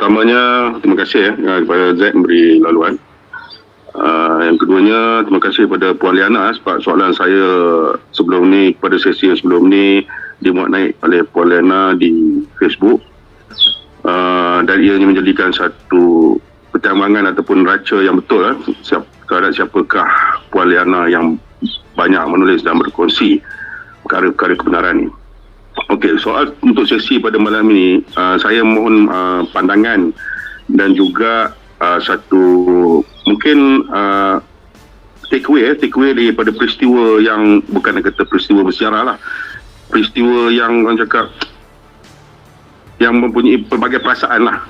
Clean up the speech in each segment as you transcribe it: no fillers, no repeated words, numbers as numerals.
Pertamanya, terima kasih kepada Zaid memberi laluan. Yang keduanya, terima kasih kepada Puan Liana sebab soalan saya sebelum ni, pada sesi yang sebelum ni dimuat naik oleh Puan Liana di Facebook. Dan ianya menjadikan satu pertimbangan ataupun raca yang betul terhadap siapakah Puan Liana yang banyak menulis dan berkongsi perkara-perkara kebenaran ni. Okey, soal untuk sesi pada malam ini, saya mohon pandangan dan juga satu mungkin take away daripada peristiwa yang bukan nak kata peristiwa bersejarah lah, peristiwa yang orang cakap yang mempunyai pelbagai perasaan lah.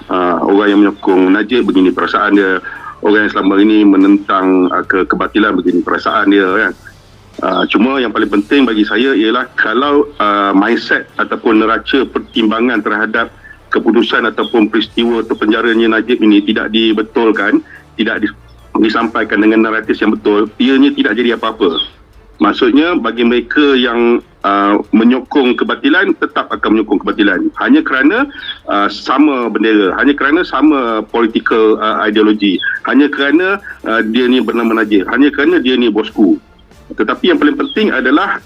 Orang yang menyokong Najib begini perasaan dia, orang yang selama ini menentang kebatilan begini perasaan dia kan. Cuma yang paling penting bagi saya ialah kalau mindset ataupun neraca pertimbangan terhadap keputusan ataupun peristiwa terpenjaranya Najib ini tidak dibetulkan, tidak disampaikan dengan naratif yang betul, ianya tidak jadi apa-apa. Maksudnya bagi mereka yang menyokong kebatilan tetap akan menyokong kebatilan hanya kerana sama bendera, hanya kerana sama political ideologi, hanya kerana dia ni bernama Najib, hanya kerana dia ni bosku. Tetapi yang paling penting adalah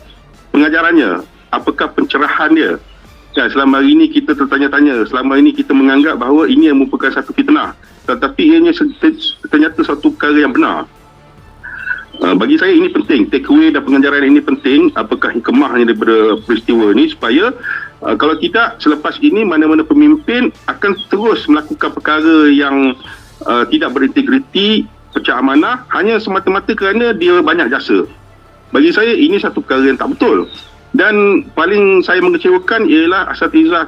pengajarannya, apakah pencerahan dia. Selama ini kita tertanya-tanya, selama ini kita menganggap bahawa ini yang merupakan satu fitnah, tetapi ianya ternyata satu perkara yang benar. Bagi saya ini penting, take away dan pengajaran ini penting, apakah hikmahnya daripada peristiwa ini, supaya kalau tidak selepas ini mana-mana pemimpin akan terus melakukan perkara yang tidak berintegriti, pecah amanah hanya semata-mata kerana dia banyak jasa. Bagi saya ini satu perkara yang tak betul. Dan paling saya mengecewakan ialah asatizah,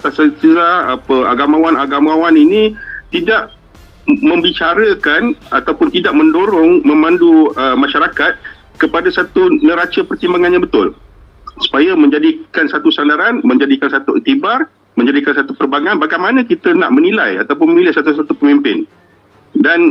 agamawan ini tidak membicarakan ataupun tidak mendorong, memandu masyarakat kepada satu neraca pertimbangan yang betul, supaya menjadikan satu sandaran, menjadikan satu iktibar, menjadikan satu perbangan bagaimana kita nak menilai ataupun memilih satu-satu pemimpin. Dan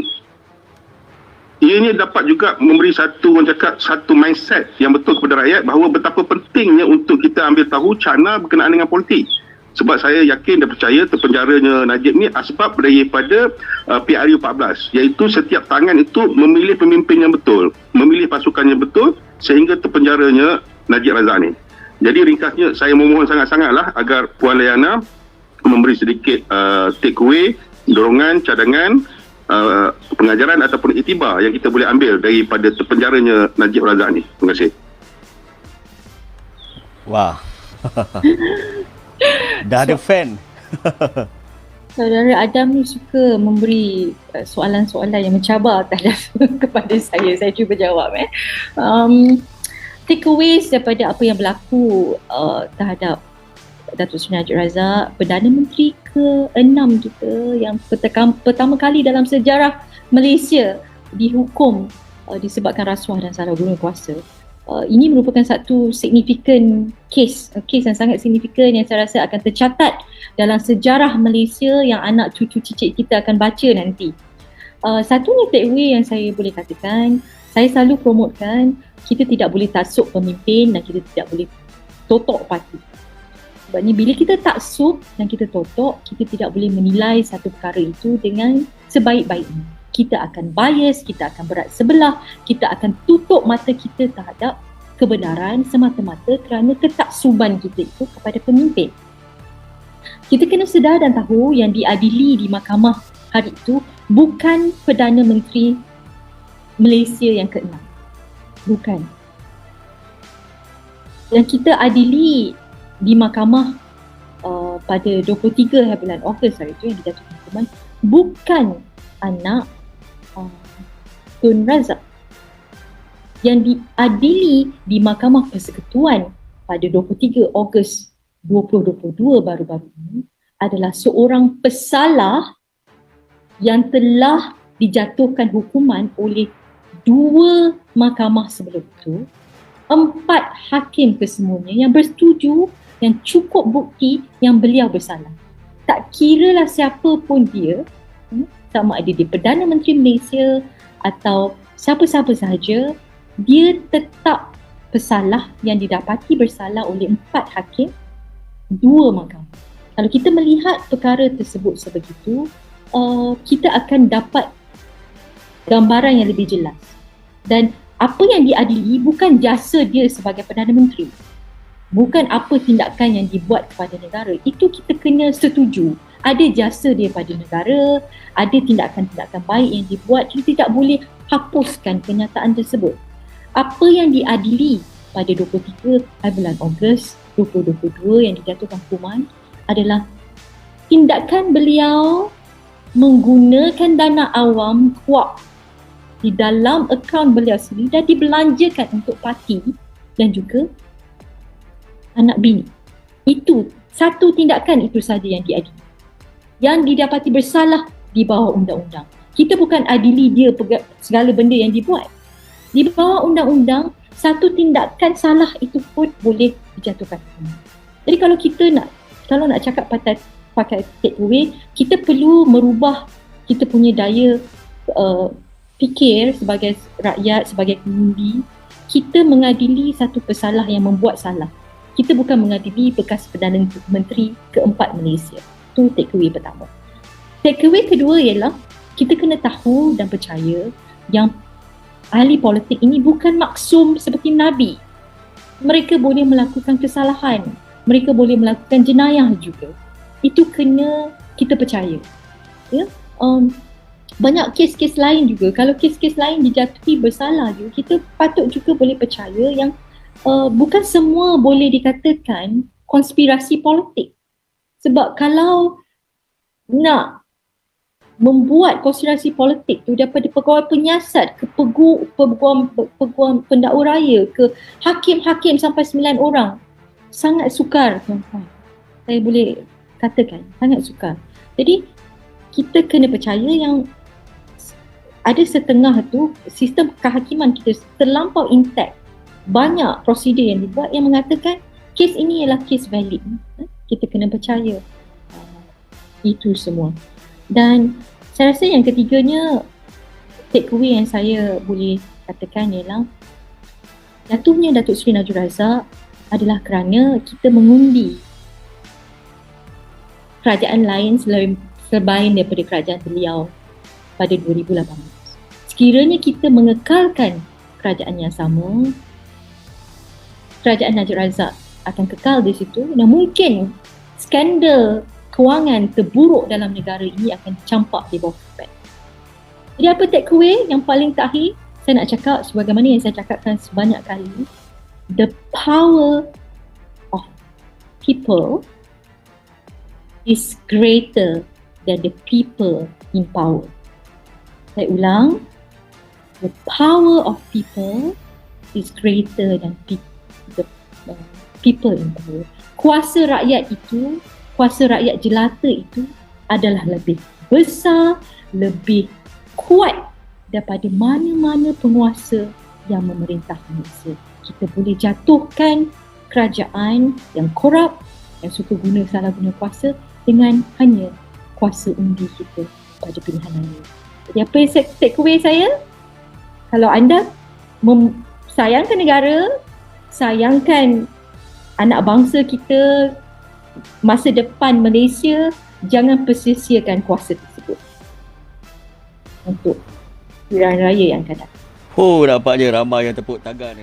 ianya dapat juga memberi satu mindset yang betul kepada rakyat bahawa betapa pentingnya untuk kita ambil tahu cakna berkenaan dengan politik. Sebab saya yakin dan percaya terpenjaranya Najib ni asbab daripada PRU 14, iaitu setiap tangan itu memilih pemimpin yang betul, memilih pasukan yang betul sehingga terpenjaranya Najib Razak ni. Jadi ringkasnya saya memohon sangat-sangatlah agar Puan Liana memberi sedikit take away, dorongan, cadangan, pengajaran ataupun iktibar yang kita boleh ambil daripada terpenjaranya Najib Razak ni. Terima kasih. Wah. Dah ada fan. Saudara Adam ni suka memberi soalan-soalan yang mencabar terhadap kepada saya. Saya cuba jawab. Takeaways daripada apa yang berlaku terhadap Datuk Seri Najib Razak, Perdana Menteri ke-6 kita yang pertama kali dalam sejarah Malaysia dihukum disebabkan rasuah dan salah guna kuasa. Ini merupakan satu significant case yang sangat signifikan yang saya rasa akan tercatat dalam sejarah Malaysia yang anak cucu cicit kita akan baca nanti. Satunya take away yang saya boleh katakan, saya selalu promotekan kita tidak boleh taksub pemimpin dan kita tidak boleh totok parti. Sebabnya bila kita taksub dan kita totok, kita tidak boleh menilai satu perkara itu dengan sebaik-baiknya. Kita akan bias, kita akan berat sebelah, kita akan tutup mata kita terhadap kebenaran semata-mata kerana ketaksuban kita itu kepada pemimpin. Kita kena sedar dan tahu yang diadili di mahkamah hari itu bukan Perdana Menteri Malaysia yang ke-6. Bukan. Yang kita adili di mahkamah pada 23 bulan Ogos hari itu yang dijatuhkan hukuman bukan anak Tun Razak. Yang diadili di Mahkamah Persekutuan pada 23 Ogos 2022 baru-baru ini adalah seorang pesalah yang telah dijatuhkan hukuman oleh 2 mahkamah sebelum itu, 4 hakim kesemuanya yang bersetuju yang cukup bukti yang beliau bersalah. Tak kiralah siapa pun dia, sama ada dia Perdana Menteri Malaysia atau siapa-siapa sahaja, dia tetap pesalah yang didapati bersalah oleh 4 hakim, 2 mahkamah. Kalau kita melihat perkara tersebut sebegitu, kita akan dapat gambaran yang lebih jelas. Dan apa yang diadili bukan jasa dia sebagai Perdana Menteri, bukan apa tindakan yang dibuat kepada negara. Itu kita kena setuju. Ada jasa dia pada negara, ada tindakan-tindakan baik yang dibuat. Kita tidak boleh hapuskan kenyataan tersebut. Apa yang diadili pada 23 bulan Ogos 2022 yang dijatuhkan hukuman adalah tindakan beliau menggunakan dana awam kuat di dalam akaun beliau sendiri dan dibelanjakan untuk parti dan juga anak bini. Itu satu tindakan itu saja yang diadili, yang didapati bersalah di bawah undang-undang. Kita bukan adili dia segala benda yang dibuat. Di bawah undang-undang, satu tindakan salah itu pun boleh dijatuhkan hukuman. Jadi kalau nak cakap pakai take away, kita perlu merubah kita punya daya fikir sebagai rakyat, sebagai pengundi. Kita mengadili satu pesalah yang membuat salah. Kita bukan mengadili bekas Perdana Menteri keempat Malaysia. Itu take away pertama. Take away kedua ialah kita kena tahu dan percaya yang ahli politik ini bukan maksum seperti Nabi. Mereka boleh melakukan kesalahan. Mereka boleh melakukan jenayah juga. Itu kena kita percaya. Ya? Banyak kes-kes lain juga. Kalau kes-kes lain dijatuhi bersalah juga, kita patut juga boleh percaya yang bukan semua boleh dikatakan konspirasi politik. Sebab kalau nak membuat konspirasi politik tu daripada pegawai penyiasat ke peguam pendakwa raya ke hakim-hakim sampai 9 orang, sangat sukar tuan-tuan. Saya boleh katakan sangat sukar. Jadi kita kena percaya yang ada setengah tu sistem kehakiman kita terlampau intact. Banyak prosedur yang dibuat yang mengatakan kes ini ialah kes valid. Kita kena percaya itu semua. Dan saya rasa yang ketiganya, take away yang saya boleh katakan ialah jatuhnya Datuk Seri Najib Razak adalah kerana kita mengundi kerajaan lain selain daripada kerajaan beliau pada 2018. Sekiranya kita mengekalkan kerajaan yang sama, kerajaan Najib Razak akan kekal di situ dan mungkin skandal kewangan terburuk dalam negara ini akan campak di bawah kapet. Jadi apa take away yang paling terakhir saya nak cakap, sebagaimana yang saya cakapkan sebanyak kali, the power of people is greater than the people in power. Saya ulang, the power of people is greater than the people in power. Kuasa rakyat jelata itu adalah lebih besar, lebih kuat daripada mana-mana penguasa yang memerintah Malaysia. Kita boleh jatuhkan kerajaan yang korup, yang suka salah guna kuasa dengan hanya kuasa undi kita pada pilihan raya. Jadi apa yang take away saya? Kalau anda sayangkan negara, sayangkan anak bangsa kita, masa depan Malaysia, jangan persisiakan kuasa tersebut untuk pilihan raya yang akan datang. Oh, nampaknya ramai yang tepuk tangan.